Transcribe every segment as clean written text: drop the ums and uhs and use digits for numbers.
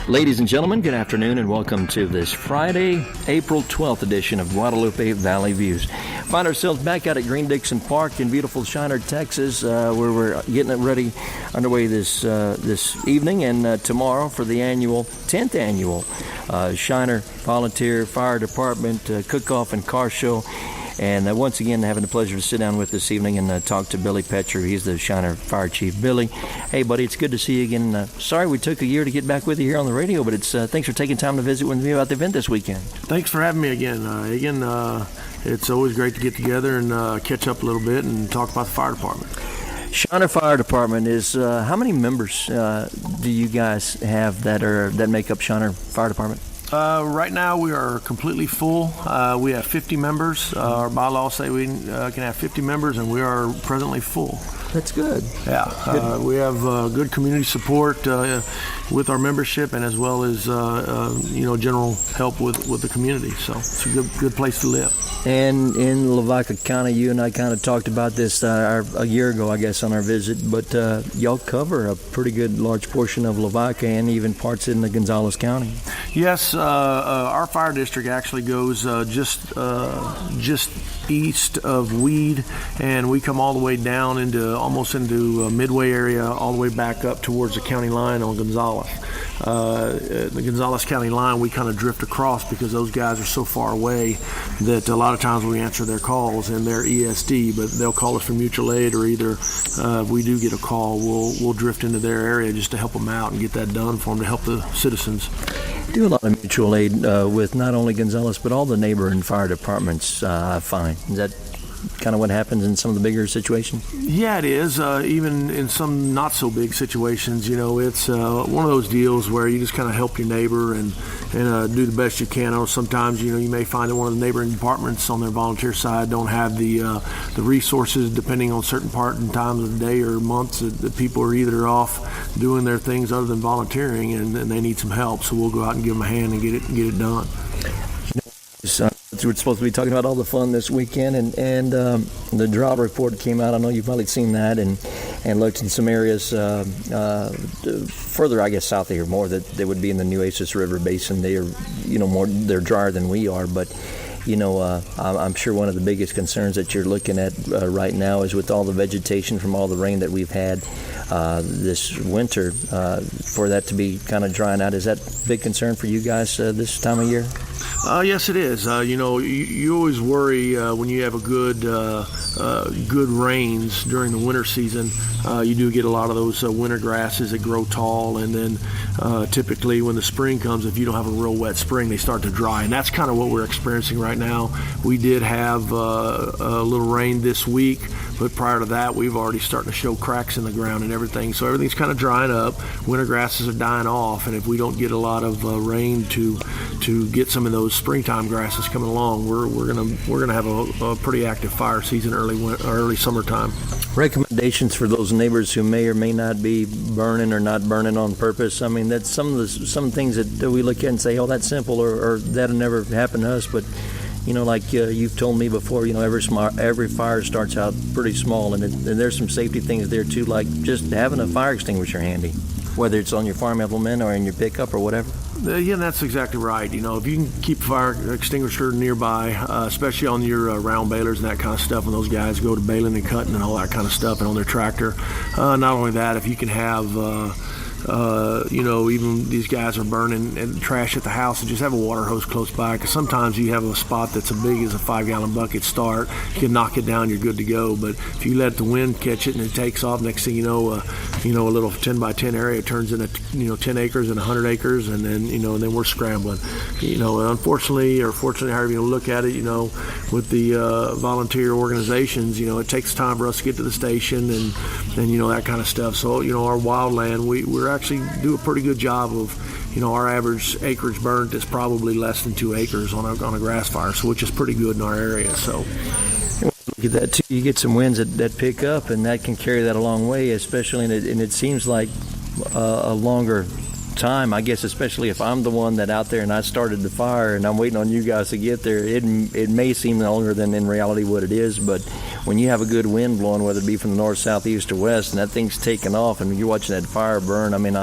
Ladies and gentlemen, good afternoon and welcome to this Friday, April 12th edition of Guadalupe Valley Views. Find ourselves back out at Green Dickson Park in beautiful Shiner, Texas, where we're getting it ready underway this evening and tomorrow for the 10th annual Shiner Volunteer Fire Department Cookoff and Car Show. And once again, having the pleasure to sit down with this evening and talk to Billy Petru. He's the Shiner Fire Chief. Billy, hey, buddy, it's good to see you again. Sorry we took a year to get back with you here on the radio, but it's thanks for taking time to visit with me about the event this weekend. Thanks for having me again. It's always great to get together and catch up a little bit and talk about the fire department. Shiner Fire Department is, how many members do you guys have that make up Shiner Fire Department? Right now we are completely full. We have 50 members. Our bylaws say we can have 50 members, and we are presently full. That's good. Yeah, good. We have good community support with our membership, and as well as general help with the community. So it's a good place to live. And in Lavaca County, you and I kind of talked about this a year ago, I guess, on our visit. But y'all cover a pretty good large portion of Lavaca and even parts in the Gonzales County. Yes, our fire district actually goes just east of Weed, and we come all the way down almost into Midway area, all the way back up towards the county line on Gonzales. The Gonzales County line, we kind of drift across because those guys are so far away that a lot of times we answer their calls and they're ESD, but they'll call us for mutual aid, or either if we do get a call, we'll drift into their area just to help them out and get that done for them to help the citizens. Do a lot of mutual aid with not only Gonzales but all the neighboring fire departments, I find. Is that kind of what happens in some of the bigger situations? Yeah, it is. Even in some not so big situations, it's one of those deals where you just kind of help your neighbor and do the best you can. Sometimes, you may find that one of the neighboring departments on their volunteer side don't have the resources, depending on certain part and times of the day or months that people are either off doing their things other than volunteering, and they need some help. So we'll go out and give them a hand and get it done. We're supposed to be talking about all the fun this weekend, and the drought report came out. I know you've probably seen that and looked in some areas further, I guess, south of here more, that they would be in the Nueces River Basin. They are, they're drier than we are, but I'm sure one of the biggest concerns that you're looking at right now is with all the vegetation from all the rain that we've had this winter, for that to be kind of drying out. Is that a big concern for you guys this time of year? Yes, it is. You always worry when you have a good rains during the winter season. You do get a lot of those winter grasses that grow tall, and then typically when the spring comes, if you don't have a real wet spring, they start to dry, and that's kind of what we're experiencing right now. We did have a little rain this week, but prior to that, we've already starting to show cracks in the ground and everything. So everything's kind of drying up. Winter grasses are dying off, and if we don't get a lot of rain to get some of those springtime grasses coming along, we're gonna have a pretty active fire season early summertime. Recommendations for those neighbors who may or may not be burning or not burning on purpose. I mean, that's some things that we look at and say, oh, that's simple, or that'll never happen to us. But like you've told me before, every fire starts out pretty small, and there's some safety things there too, like just having a fire extinguisher handy, whether it's on your farm implement or in your pickup or whatever. Yeah, that's exactly right. If you can keep a fire extinguisher nearby, especially on your round balers and that kind of stuff, when those guys go to baling and cutting and all that kind of stuff, and on their tractor. Not only that, if you can have even these guys are burning and trash at the house, and just have a water hose close by, because sometimes you have a spot that's as big as a 5-gallon bucket start. You can knock it down, you're good to go. But if you let the wind catch it and it takes off, next thing you know, a little 10 by 10 area turns into 10 acres and 100 acres, and then we're scrambling. Unfortunately or fortunately, however you look at it, with the volunteer organizations, it takes time for us to get to the station and that kind of stuff. So our wildland, we're actually do a pretty good job of, our average acreage burnt is probably less than 2 acres on a grass fire, so which is pretty good in our area. So look at that too. You get some winds that pick up, and that can carry that a long way, especially and it seems like a longer time, I guess, especially if I'm the one that out there and I started the fire and I'm waiting on you guys to get there. It may seem longer than in reality what it is, but when you have a good wind blowing, whether it be from the north, south, east, or west, and that thing's taking off and you're watching that fire burn, I mean,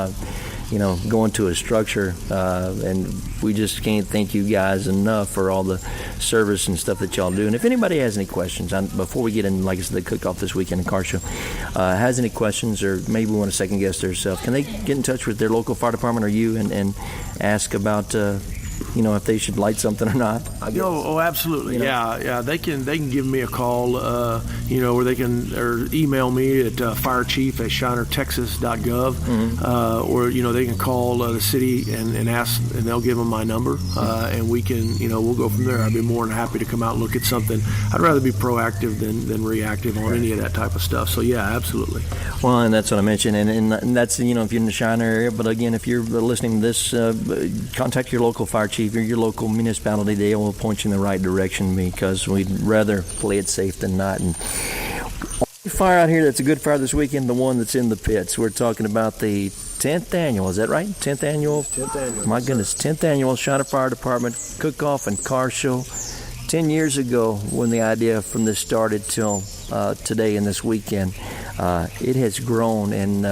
going to a structure, and we just can't thank you guys enough for all the service and stuff that y'all do. And if anybody has any questions, before we get in, like I said, the Cookoff this weekend in car show, has any questions or maybe want to second guess themselves, can they get in touch with their local fire department or you and ask about if they should light something or not? Absolutely. Yeah. They can give me a call, or they can email me at firechief@shinertexas.gov, or they can call the city and ask, and they'll give them my number, and we can we'll go from there. I'd be more than happy to come out and look at something. I'd rather be proactive than reactive on any of that type of stuff. So yeah, absolutely. Well, and that's what I mentioned, and that's if you're in the Shiner area. But again, if you're listening to this, contact your local fire chief or your local municipality. They will point you in the right direction, because we'd rather play it safe than not. And fire out here that's a good fire this weekend, the one that's in the pits. We're talking about the 10th annual, is that right? 10th annual. My goodness, 10th annual Shiner Fire Department Cookoff and Car Show. 10 years ago when the idea from this started till today and this weekend, it has grown and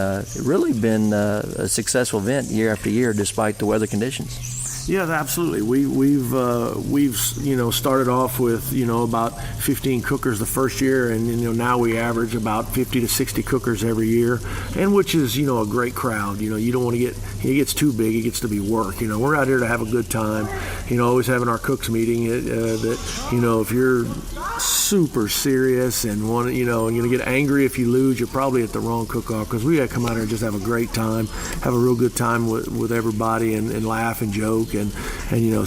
really been a successful event year after year despite the weather conditions. Yeah, absolutely. We've started off with about 15 cookers the first year, and now we average about 50 to 60 cookers every year, and which is a great crowd. You don't want to it gets too big, it gets to be work. We're out here to have a good time. Always having our cooks meeting. That if you're super serious and want and you're gonna get angry if you lose, you're probably at the wrong cook-off, because we got to come out here and just have a great time, have a real good time with everybody, and laugh and joke. And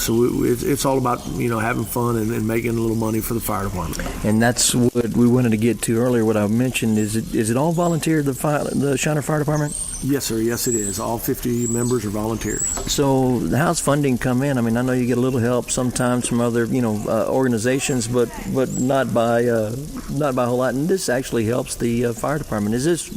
so it's all about having fun and making a little money for the fire department. And that's what we wanted to get to earlier. What I mentioned is it all volunteer, the Shiner Fire Department? Yes, sir. Yes, it is. All 50 members are volunteers. So how's funding come in? I mean, I know you get a little help sometimes from other organizations, but not by a whole lot. And this actually helps the fire department. Is this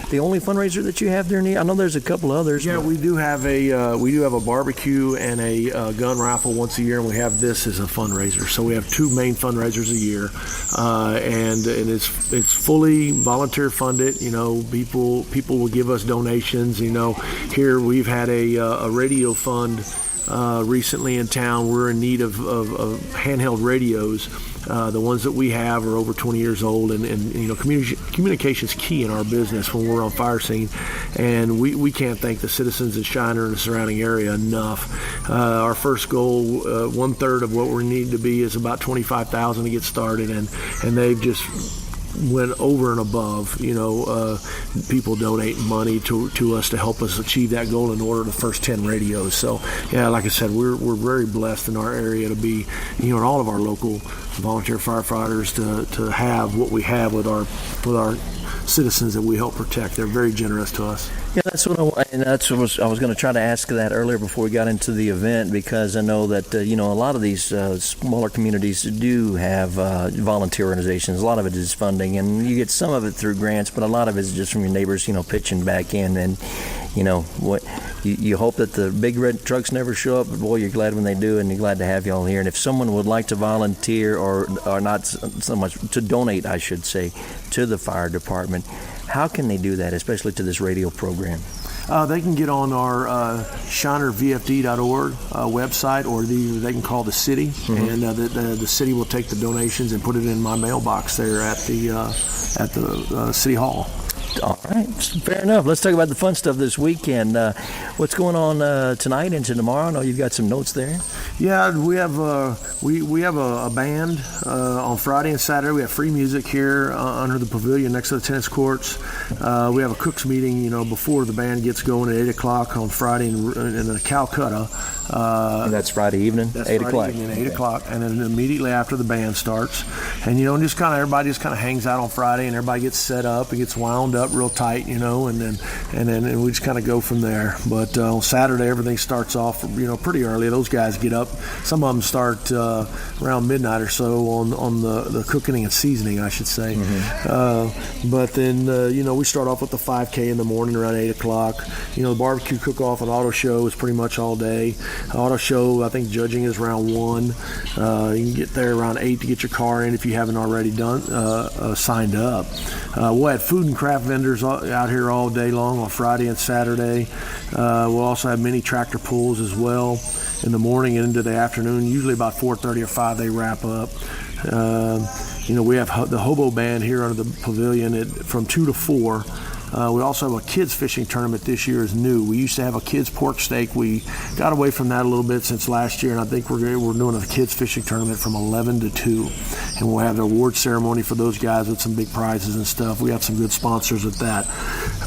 the only fundraiser that you have there? I know there's a couple others. Yeah, we do have a barbecue and a gun raffle once a year, and we have this as a fundraiser. So we have two main fundraisers a year, and it's fully volunteer funded. People will give us donations. Here we've had a radio fund recently in town. We're in need of handheld radios. The ones that we have are over 20 years old, and communication is key in our business when we're on fire scene, and we can't thank the citizens in Shiner and the surrounding area enough. Our first goal, 1/3 of what we need to be, is about $25,000 to get started, and they've just went over and above. People donate money to us to help us achieve that goal and order the first 10 radios. So yeah, like I said, we're very blessed in our area to be, and all of our local volunteer firefighters to have what we have with our citizens that we help protect. They're very generous to us. Yeah, that's what I was going to try to ask that earlier before we got into the event, because I know that a lot of these smaller communities do have volunteer organizations. A lot of it is funding, and you get some of it through grants, but a lot of it is just from your neighbors, pitching back in. And you hope that the big red trucks never show up, but boy, you're glad when they do, and you're glad to have y'all here. And if someone would like to volunteer or not so much to donate, I should say, to the fire department, how can they do that, especially to this radio program? They can get on our ShinerVFD.org website, or they can call the city, and the city will take the donations and put it in my mailbox there at the City Hall. All right, fair enough. Let's talk about the fun stuff this weekend. What's going on tonight into tomorrow? I know you've got some notes there. Yeah, we have a band on Friday and Saturday. We have free music here under the pavilion next to the tennis courts. We have a cooks meeting, before the band gets going at 8 o'clock on Friday in Calcutta. And that's Friday evening, that's 8 Friday o'clock. Evening, 8 o'clock, and then immediately after the band starts, and just everybody just hangs out on Friday, and everybody gets set up and gets wound up real tight, and then we just go from there. But on Saturday, everything starts off, pretty early. Those guys get up. Some of them start around midnight or so on the cooking and seasoning, I should say. But then we start off with the 5K in the morning around 8 o'clock. The barbecue cook-off and auto show is pretty much all day. Auto show, I think judging is around 1. You can get there around 8 to get your car in if you haven't already signed up. We'll have food and craft vendors out here all day long on Friday and Saturday. We'll also have mini tractor pulls as well in the morning and into the afternoon. Usually about 4:30 or 5 they wrap up. We have the hobo band here under the pavilion from 2 to 4. We also have a kids fishing tournament this year is new. We used to have a kids pork steak. We got away from that a little bit since last year, and I think we're doing a kids fishing tournament from 11 to 2. And we'll have the award ceremony for those guys with some big prizes and stuff. We have some good sponsors with that.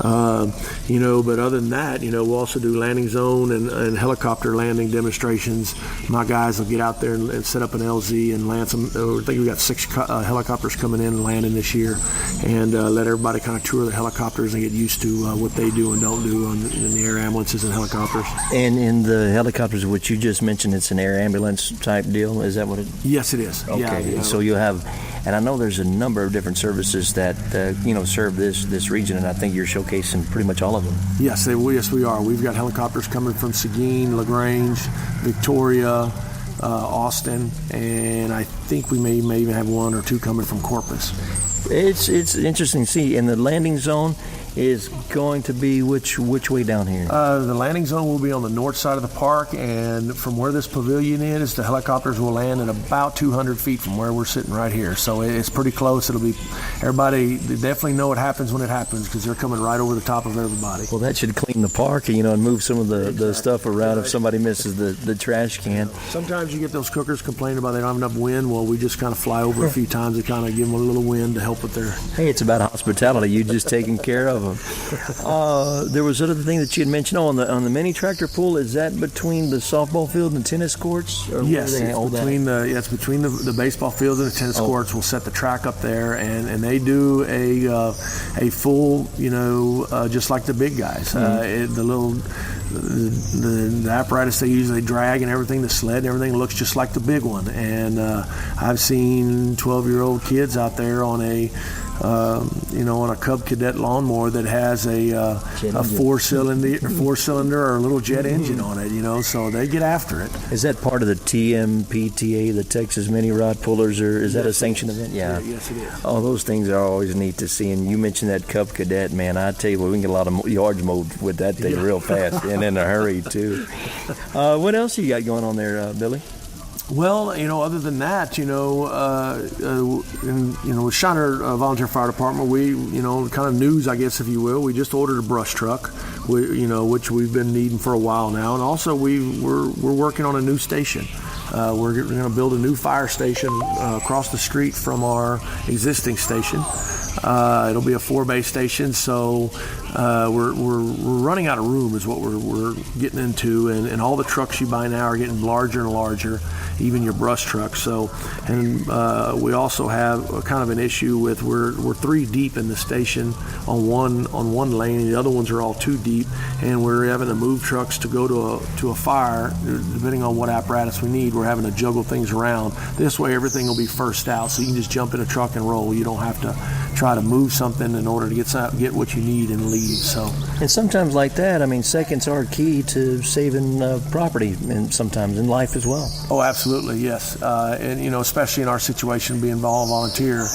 But other than that, we'll also do landing zone and helicopter landing demonstrations. My guys will get out there and set up an LZ and land some. I think we got 6 helicopters coming in and landing this year, and let everybody kind of tour the helicopters and get used to what they do and don't do in the air ambulances and helicopters. And in the helicopters, which you just mentioned, it's an air ambulance type deal. Is that what it is? Yes, it is. Okay. Yeah. So you'll have, and I know there's a number of different services that serve this region, and I think you're showcasing pretty much all of them. Yes, we are. We've got helicopters coming from Seguin, LaGrange, Victoria, Austin, and I think we may even have 1 or 2 coming from Corpus. It's interesting to see. In the landing zone is going to be which way down here? The landing zone will be on the north side of the park, and from where this pavilion is, the helicopters will land at about 200 feet from where we're sitting right here. So it's pretty close. It'll be everybody. They definitely know what happens when it happens because they're coming right over the top of everybody. Well, that should clean the park, and move some of the stuff around if somebody misses the trash can. Sometimes you get those cookers complaining about they don't have enough wind. Well, we just kind of fly over a few times to kind of give them a little wind to help with their. Hey, it's about hospitality. You just taking care of them. There was another thing that you had mentioned on the mini tractor pool. Is that between the softball field and tennis courts? Yes, it's between the baseball fields and the tennis courts. We'll set the track up there, and they do a full, just like the big guys. The apparatus they use, they drag and everything, the sled and everything looks just like the big one. And I've seen 12-year-old kids out there on a Cub Cadet lawnmower that has a four-cylinder or a little jet engine on it, so they get after it. Is that part of the TMPTA, the Texas Mini Rod Pullers, or is that a sanctioned event? Yeah. Yes, it is. Oh, those things are always neat to see. And you mentioned that Cub Cadet, man. I tell you what, we can get a lot of yards mowed with that thing real fast and in a hurry, too. What else you got going on there, Billy? Well, other than that, with Shiner Volunteer Fire Department, we, kind of news, I guess, if you will, we just ordered a brush truck, which we've been needing for a while now, and also we're working on a new station. We're going to build a new fire station across the street from our existing station. It'll be a 4-bay station, so we're running out of room is what we're getting into, and all the trucks you buy now are getting larger and larger, even your brush trucks. So, and we also have a kind of an issue with we're 3 deep in the station on one lane, and the other ones are all 2 deep, and we're having to move trucks to go to a fire depending on what apparatus we need. We're having to juggle things around. This way, everything will be first out, so you can just jump in a truck and roll. You don't have to try to move something in order to get what you need and leave. So, and sometimes like that, seconds are key to saving property, and sometimes in life as well. Oh, absolutely, yes. And especially in our situation, being volunteer,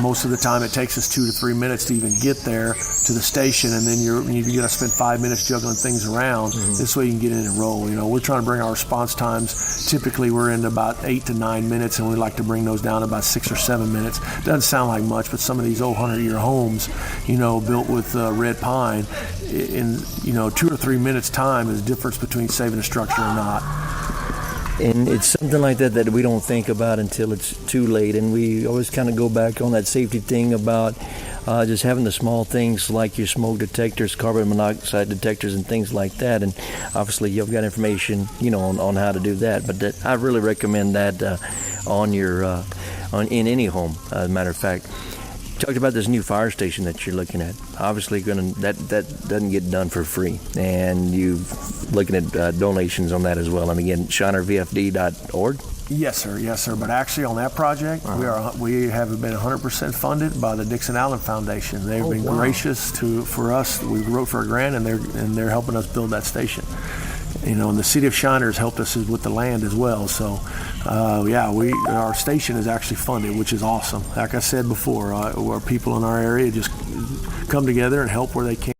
most of the time it takes us 2 to 3 minutes to even get there to the station, and then you got to spend 5 minutes juggling things around. Mm-hmm. This way you can get in and roll. We're trying to bring our response times. Typically, we're in about 8 to 9 minutes, and we like to bring those down to about 6 or 7 minutes. Doesn't sound like much, but some of these old 100-year homes, built with red pine, in 2 or 3 minutes time is the difference between saving a structure or not. And it's something like that we don't think about until it's too late. And we always kind of go back on that safety thing about just having the small things like your smoke detectors, carbon monoxide detectors, and things like that. And obviously, you've got information, on how to do that. But I really recommend that in any home. As a matter of fact, you talked about this new fire station that you're looking at. Obviously, that doesn't get done for free, and you're looking at donations on that as well. And again, shinervfd.org. Yes, sir. But actually, on that project, we have been 100% funded by the Dixon Allen Foundation. They've been gracious for us. We wrote for a grant, and they're helping us build that station. and the city of Shiner has helped us with the land as well. So, our station is actually funded, which is awesome. Like I said before, where people in our area just come together and help where they can.